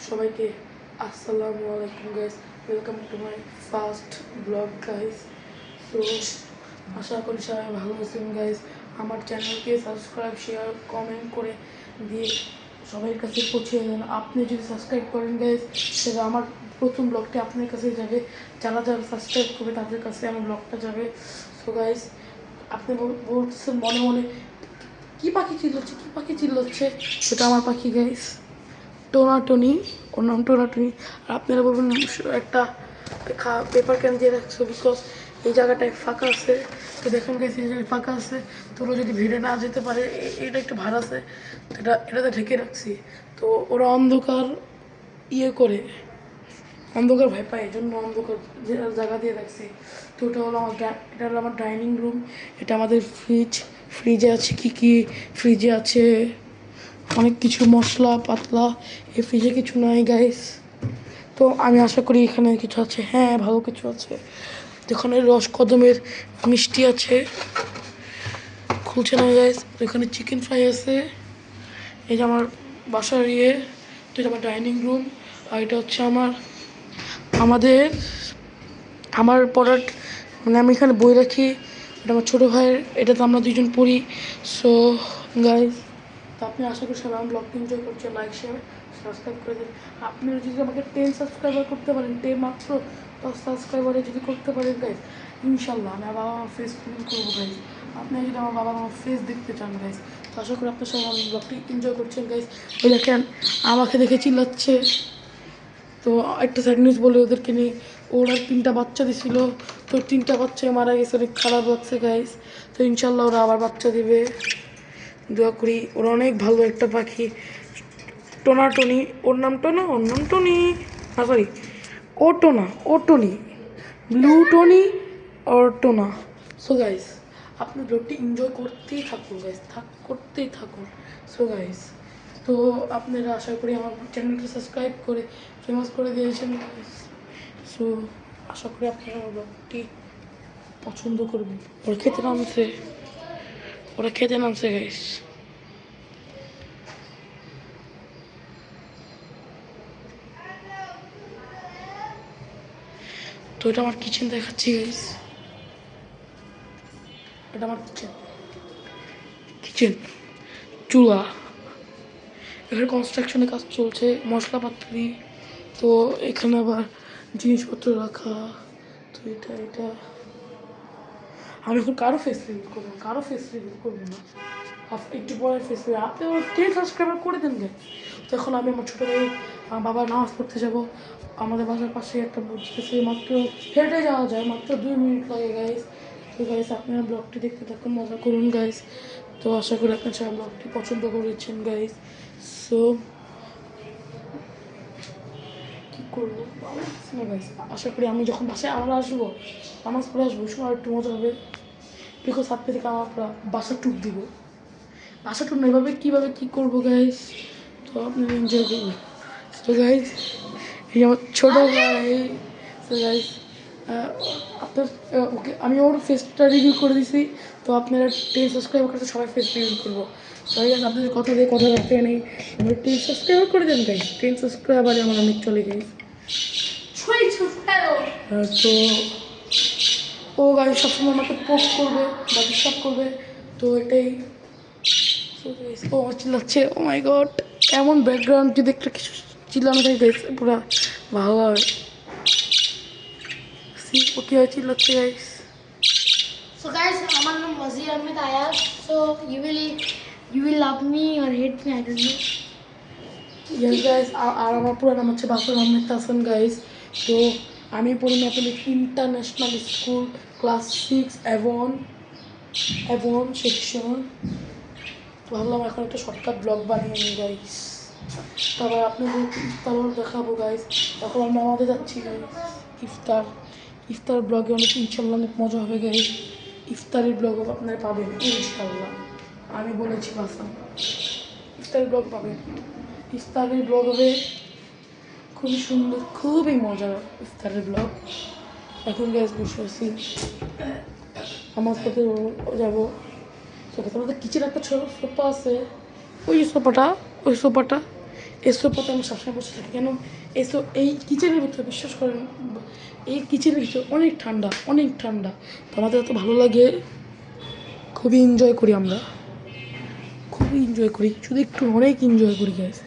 সবাইকে আসসালামু আলাইকুম guys, welcome to my first blog guys. তো আশা করি সবাই ভালো আছেন গাইস। আমার চ্যানেলকে সাবস্ক্রাইব, শেয়ার, কমেন্ট করে দিয়ে সবার কাছে পৌঁছে দেন। আপনি যদি সাবস্ক্রাইব করেন গাইস, সেটা আমার প্রথম ব্লগটি আপনার কাছে যাবে। যারা যারা সাবস্ক্রাইব করবে তাদের কাছে আমার ব্লগটা যাবে। সো গাইস, আপনি বলছেন মনে মনে কী পাখি চিল্লাচ্ছে, সেটা আমার পাখি গাইস, টোনাটনি। ওর নাম টোনাটনি। আর আপনারা বলবেন একটা পেপার ক্যান দিয়ে রাখছো, বিকজ এই জায়গাটায় ফাঁকা আছে। তো দেখুন গেছি এই জায়গায় ফাঁকা আছে, তো ওরা যদি ভিড়ে না যেতে পারে, এটা একটু ভাড় আছে, তো এটাতে ঢেকে রাখছি। তো ওরা অন্ধকার অন্ধকার ভয় পায়, এই জন্য অন্ধকার জায়গা দিয়ে রাখছি। তো এটা হলো আমার ডাইনিং রুম। এটা আমাদের ফ্রিজে আছে কি ফ্রিজে আছে অনেক কিছু মশলা পাতলা। এই ফ্রিজে কিছু নাই গাইস। তো আমি আশা করি এখানে কিছু আছে, হ্যাঁ ভালো কিছু আছে। এখানে রসকদমের মিষ্টি আছে, খুলছে না গাইস। এখানে চিকেন ফ্রাই আছে। এই যে আমার বাসার তো এটা আমার ডাইনিং রুম। আর এটা হচ্ছে আমার পড়ার, মানে আমি এখানে বই রাখি। এটা আমার ছোটো ভাইয়ের, এটাতে আমরা দুজন পড়ি। সো গাইস, তো আপনি আশা করি সবাই আমার ব্লগটি এনজয় করছেন। লাইক শেয়ার সাবস্ক্রাইব করে দিন। আপনি যদি আমাকে 10 সাবস্ক্রাইবার করতে পারেন, 10 মাত্র 10 সাবস্ক্রাইবারে যদি করতে পারেন গাইস, ইনশাল্লাহ আমি বাবা আমার ফেস রিভিল করবো গাইস। আপনি যদি আমার বাবা আমার ফেস দেখতে চান গাইস, তো আশা করি আপনার সবাই আমার ব্লগটি এনজয় করছেন গাইস। ওই দেখেন আমাকে দেখে চিল্লাচ্ছে। তো একটা স্যাড নিউজ বলে ওদেরকে নিয়ে, ওরা 3টা বাচ্চা দিছিল, তো 3টা বাচ্চা মারা গেছে, অনেক খারাপ লাগছে গাইস। তো ইনশাল্লাহ ওরা আবার বাচ্চা দিবে, দোয়া করি। ওরা অনেক ভালো একটা পাখি, টোনাটনি। ওর নাম টনি, না সরি, ও টনি, ব্লু টনি ওর টোনা। সো গাইস, আপনি ব্লগটি এনজয় করতেই থাকুন গাইস, করতেই থাকুন। সো গাইস, তো আপনারা আশা করি আমার চ্যানেলটি সাবস্ক্রাইব করে ফেমাস করে দিয়েছেন গাইস। সো আশা করি আপনারা আমার ব্লগটি পছন্দ করবেন। ওরা খেতে নামছে গাইস। তো এটা আমার কিচেন দেখাচ্ছি গাইস, এটা আমার কিচেন চুলা। এখানে কনস্ট্রাকশনের কাজ চলছে, মশলাপাতি। তো এখানে আবার জিনিসপত্র রাখা। তো এটা আমি এখন কারো ফেস রিভিল করবো না, একটু পরে ফেস রিভিল। আপনি আমার 10 সাবস্ক্রাইবার করে দেন গাইস। তো এখন আমি আমার ছোটো ভাই আমার বাবার নামাজ পড়তে যাবো। আমাদের বাসার পাশে একটা মসজিদ আছে, মাত্র হেঁটে যাওয়া যায়, মাত্র 2 মিনিট লাগে গাইস। তো গাইস, আপনারা ব্লগটি দেখতে থাকুন, মজা করুন গাইস। তো আশা করি আপনার সবাই ব্লগটি পছন্দ করেছেন গাইস। সো কী করবো গাইস, আশা করি আমি যখন বাসায় আসবো, নামাজ পড়ে আসবো, সময় একটু মজা হবে। বিকজ আপনি থেকে আমার বাসা ট্যুর দিব, বাসা ট্যুর না, এভাবে কীভাবে কী করবো গাইস, তো আপনি এনজয় করবেন। তো গাইস, এই আমার ছোটো ভাই। তো গাইস, আপনার ওকে আমি ওর ফেসটা রিভিউ করে দিছি। তো আপনারা 10 সাবস্ক্রাইবার করতে সবাই ফেস রিভিউ করবো। সবাই গাইস, আপনাদের কথা দিয়ে কথা রাখতে নেই, আমার 10 সাবস্ক্রাইবার করে দেন গাইস। 10 সাবস্ক্রাইবারে আমার অনেক চলে গাইস। তো ও গাইস সবসময় আমাকে পোস্ট করবে বা ডিস্টার্ব করবে, তো এটাই। ও চিল্লাচ্ছে, ও মাই গড। এমন ব্যাকগ্রাউন্ড যদি একটা কিছু চিল্লানো থাকে গাইস, পুরো ভালো হবে। ও কি হয় চিল্লাচ্ছে গাইস। So guys, আমার নাম Wazir Ahmed Ayaz. So you will love me or hate me, I don't know. Yes guys, আর আমার পুরো নাম হচ্ছে বাসর আহমেদ তাহসান গাইস। তো আমি পড়ি mathematic international school, class 6 Avon section. তো ভাবলাম এখন একটা শর্টকাট ব্লগ বানিয়ে নিই গাইস। তারপর আপনাদের ইফতারও দেখাবো গাইস। এখন আমরা আমাদের যাচ্ছি গাইস ইফতার ব্লগে অনেক ইনশাল্লাহ অনেক মজা হবে গাইস। ইফতারের ব্লগও আপনারা পাবেন ইনশাল্লাহ, আমি বলেছি বাসা। ইফতারের ব্লগ পাবেন, ইফতারের ব্লগ হবে খুবই সুন্দর, খুবই মজার ইফতারের ব্লগ। এখন গ্যাস বসে আছি, আমার সাথে যাবো। আমাদের কিচেন একটা ছোটো সোফা আছে, ওই সোফাটা এসো পথে আমরা সবসময় বসে থাকি কেন এসো এই কিচেনের ভিতরে বিশ্বাস করেন এই কিচেনের ভিতরে অনেক ঠান্ডা অনেক ঠান্ডা তো আমাদের এত ভালো লাগে খুবই এনজয় করি আমরা খুবই এনজয় করি শুধু একটু অনেক এনজয় করি গাইস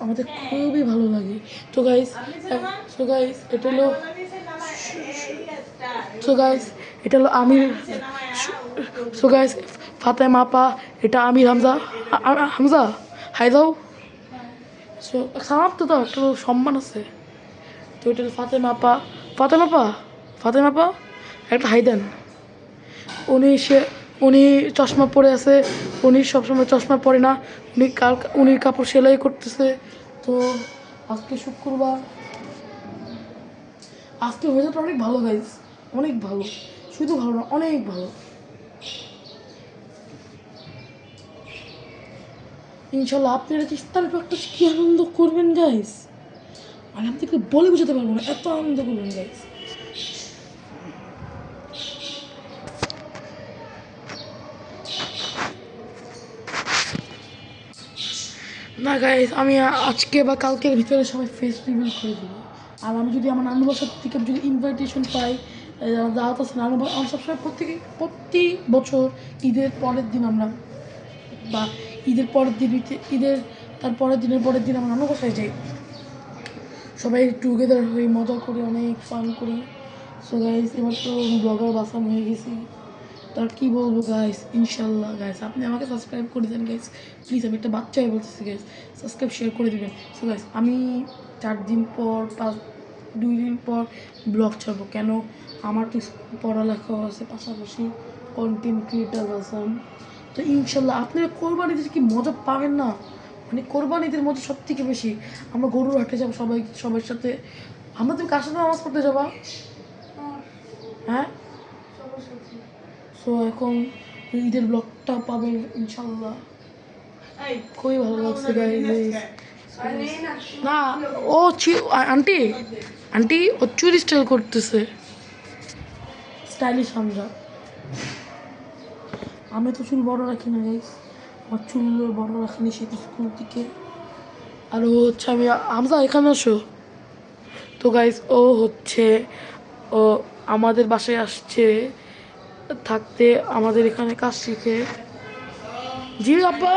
আমাদের খুবই ভালো লাগে তো গাইস এটা হলো এটা হলো আমির সো গাইস ফাতেমা আপা এটা আমির হামজা হামজা হাই দাও সো সালাম তো দাও একটু সম্মান আছে তো এটা হলো ফাতেমা আপা একটা হাই দেন উনি চশমা পরে আছে উনি সবসময় চশমা পরে না উনি কাপড় সেলাই করতেছে তো আজকে শুক্রবার আজকে ওয়েদারটা অনেক ভালো গাইজ অনেক ভালো শুধু ভালো না অনেক ভালো ইনশাল্লাহ আপনারা ইফতারের একটা কি আনন্দ করবেন গাইজ মানে আমি থেকে বলে বোঝাতে পারবো না এত আনন্দ করবেন গাইজ না গাইজ আমি আজকে বা কালকের ভিতরে সবাই ফেস রিভিল করে দেবো আর আমি যদি আমার নানু বাসার থেকে যদি ইনভাইটেশন পাই দাওয়াত আছে নানু আমার সবসময় প্রতি বছর ঈদের পরের দিন আমরা বা ঈদের পরের দিন তার পরের দিন আমরা নানু বাসায় যাই সবাই টুগেদার হয়ে মজা করি অনেক ফান করি সো গাইজ এবার তো ব্লগার বাসান হয়ে গেছি তার কী বলবো গাইস ইনশাল্লাহ গাইস আপনি আমাকে সাবস্ক্রাইব করে দেন গাইস প্লিজ আমি একটা বাচ্চাই বলতেছি গাইস সাবস্ক্রাইব শেয়ার করে দেবেন সো গাইস আমি 2 দিন পর ব্লগ ছাড়বো কেন আমার তো পড়ালেখাও আছে পাশাপাশি কন্টেন্ট ক্রিয়েটার আসাম তো ইনশাল্লাহ আপনারা কোরবানিতে কি মজা পাবেন না মানে কোরবানিদের মজা সব থেকে বেশি আমরা গরুর হাটে যাবো সবার সাথে আমরা তুমি কার সাথে নামাজ পড়তে যাবা হ্যাঁ সো এখন ঈদের ব্লগটা পাবেন ইনশাল্লাহ খুবই ভালো লাগছে গাইস না ও আন্টি ও চুরি স্টাইল করতেছে স্টাইলিশ হামজা আমি তো চুল বড় রাখি না গাইস আমার চুল বড় রাখিনি সে স্কুল থেকে আর ও হচ্ছে আমি হামজা এখানে আসো তো গাইস ও আমাদের বাসায় আসছে থাকতে আমাদের এখানে কাজ শিখে জি আব্বা